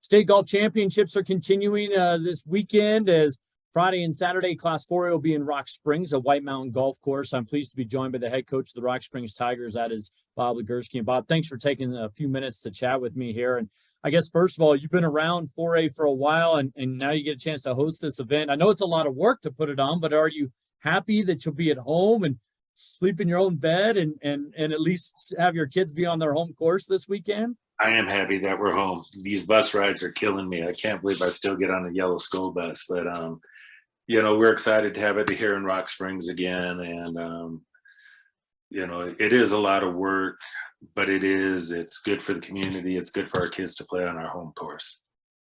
State Golf Championships are continuing this weekend as Friday and Saturday. Class 4A will be in Rock Springs, a White Mountain golf course. I'm pleased to be joined by the head coach of the Rock Springs Tigers. That is Bob Legerski. And Bob, thanks for taking a few minutes to chat with me here. And I guess, first of all, you've been around 4A for a while, and now you get a chance to host this event. I know it's a lot of work to put it on, but are you happy that you'll be at home and sleep in your own bed and at least have your kids be on their home course this weekend? I am happy that we're home. These bus rides are killing me. I can't believe I still get on a yellow school bus, but we're excited to have it here in Rock Springs again. And it is a lot of work, but it's good for the community. It's good for our kids to play on our home course.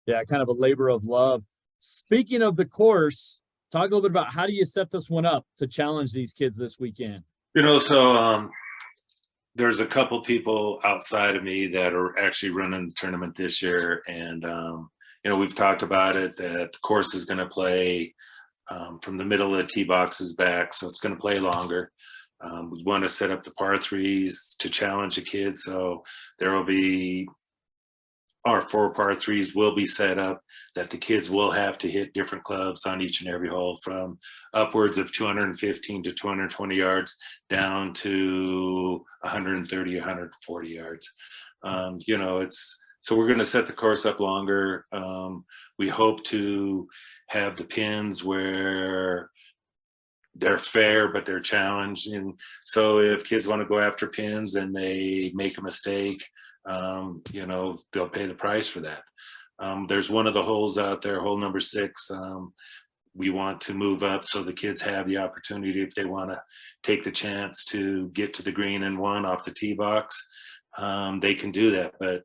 Yeah, kind of a labor of love. Speaking of the course, talk a little bit about how do you set this one up to challenge these kids this weekend? There's a couple people outside of me that are actually running the tournament this year. And, we've talked about it, that the course is going to play from the middle of the tee boxes back. So it's going to play longer. We want to set up the par threes to challenge the kids. So there will be our 4 par threes will be set up that the kids will have to hit different clubs on each and every hole, from upwards of 215 to 220 yards down to 130, 140 yards. So we're going to set the course up longer. We hope to have the pins where they're fair, but they're challenged. And so if kids want to go after pins and they make a mistake, they'll pay the price for that. There's one of the holes out there, hole number 6. We want to move up so the kids have the opportunity, if they want to take the chance to get to the green and one off the tee box, they can do that. But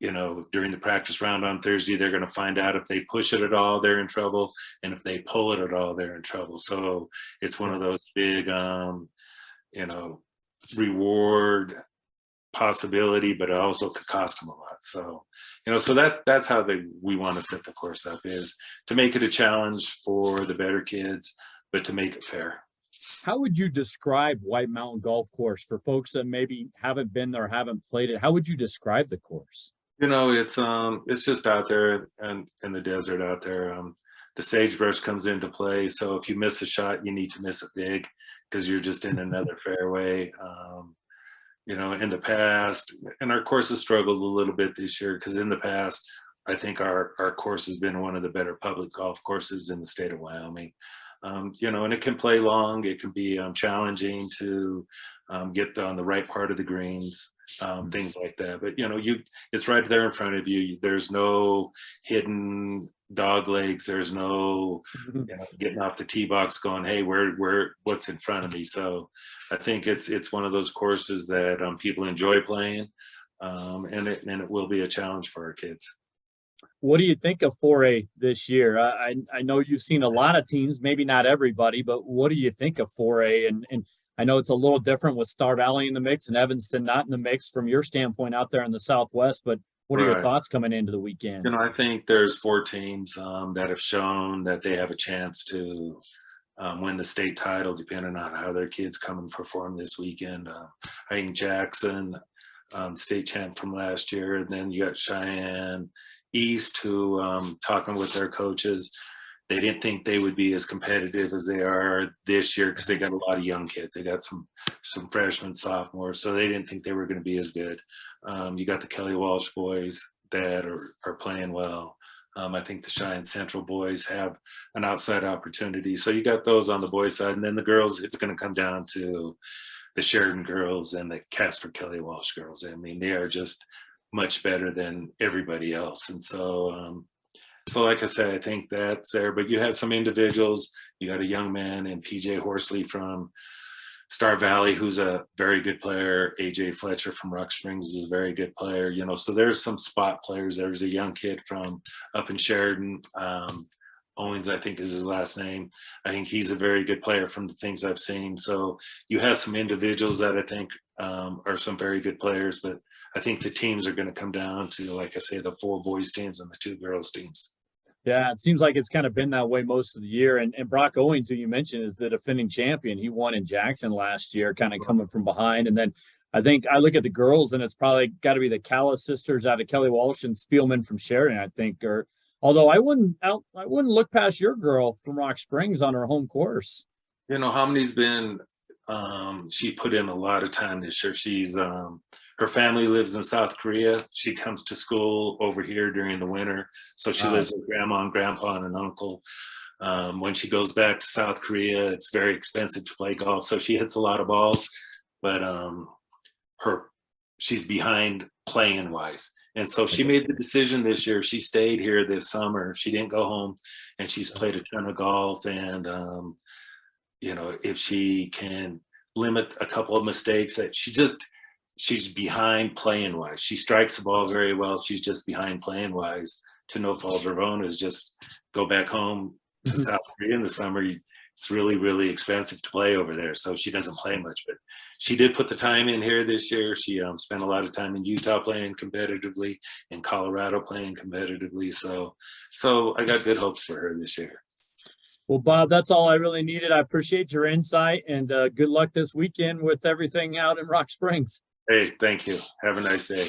during the practice round on Thursday, they're going to find out if they push it at all, they're in trouble, and if they pull it at all, they're in trouble. So it's one of those big reward possibility, but it also could cost them a lot. So that's how we want to set the course up, is to make it a challenge for the better kids, but to make it fair. How would you describe White Mountain Golf Course for folks that maybe haven't been there, haven't played it? How would you describe the course? It's just out there and in the desert out there. The sagebrush comes into play. So if you miss a shot, you need to miss it big, because you're just in another fairway. In the past, and our course has struggled a little bit this year, because in the past, I think our course has been one of the better public golf courses in the state of Wyoming. And it can play long. It can be challenging to get on the right part of the greens, things like that. But it's right there in front of you. There's no hidden dog legs. There's no getting off the tee box going, hey, what's in front of me? So I think it's one of those courses that people enjoy playing, and it will be a challenge for our kids. What do you think of 4A this year? I know you've seen a lot of teams, maybe not everybody, but what do you think of 4A? And I know it's a little different with Star Valley in the mix and Evanston not in the mix from your standpoint out there in the Southwest, but what are your thoughts coming into the weekend? I think there's 4 teams that have shown that they have a chance to win the state title, depending on how their kids come and perform this weekend. I think Jackson, state champ from last year, and then you got Cheyenne East, who talking with their coaches, they didn't think they would be as competitive as they are this year, because they got a lot of young kids. They got some freshmen, sophomores, so they didn't think they were going to be as good. You got the Kelly Walsh boys that are playing well. I think the Cheyenne Central boys have an outside opportunity. So you got those on the boys' side, and then the girls, it's going to come down to the Sheridan girls and the Casper Kelly Walsh girls. I mean, they are just much better than everybody else. And so like I said, I think that's there. But you have some individuals. You got a young man in PJ Horsley from Star Valley, who's a very good player. AJ Fletcher from Rock Springs is a very good player. So there's some spot players. There's a young kid from up in Sheridan, Owens, I think is his last name. I think he's a very good player from the things I've seen. So you have some individuals that I think are some very good players, but I think the teams are going to come down to, like I say, the 4 boys teams and the 2 girls teams. Yeah, it seems like it's kind of been that way most of the year. And Brock Owens, who you mentioned, is the defending champion. He won in Jackson last year, kind of coming from behind. And then I think I look at the girls, and it's probably got to be the Callis sisters out of Kelly Walsh and Spielman from Sheridan, I think. Or although I wouldn't look past your girl from Rock Springs on her home course. You know, Homini's been, she put in a lot of time this year. She's, her family lives in South Korea. She comes to school over here during the winter. So she lives with grandma and grandpa and an uncle. When she goes back to South Korea, it's very expensive to play golf. So she hits a lot of balls, but she's behind playing wise. And so she made the decision this year. She stayed here this summer. She didn't go home, and she's played a ton of golf. And, you know, if she can limit a couple of mistakes that she's behind playing wise. She strikes the ball very well. She's just behind playing wise. To no fault of her own is just go back home to South Korea in the summer. It's really, really expensive to play over there. So she doesn't play much, but she did put the time in here this year. She spent a lot of time in Utah playing competitively, in Colorado playing competitively. So I got good hopes for her this year. Well, Bob, that's all I really needed. I appreciate your insight, and good luck this weekend with everything out in Rock Springs. Hey, thank you. Have a nice day.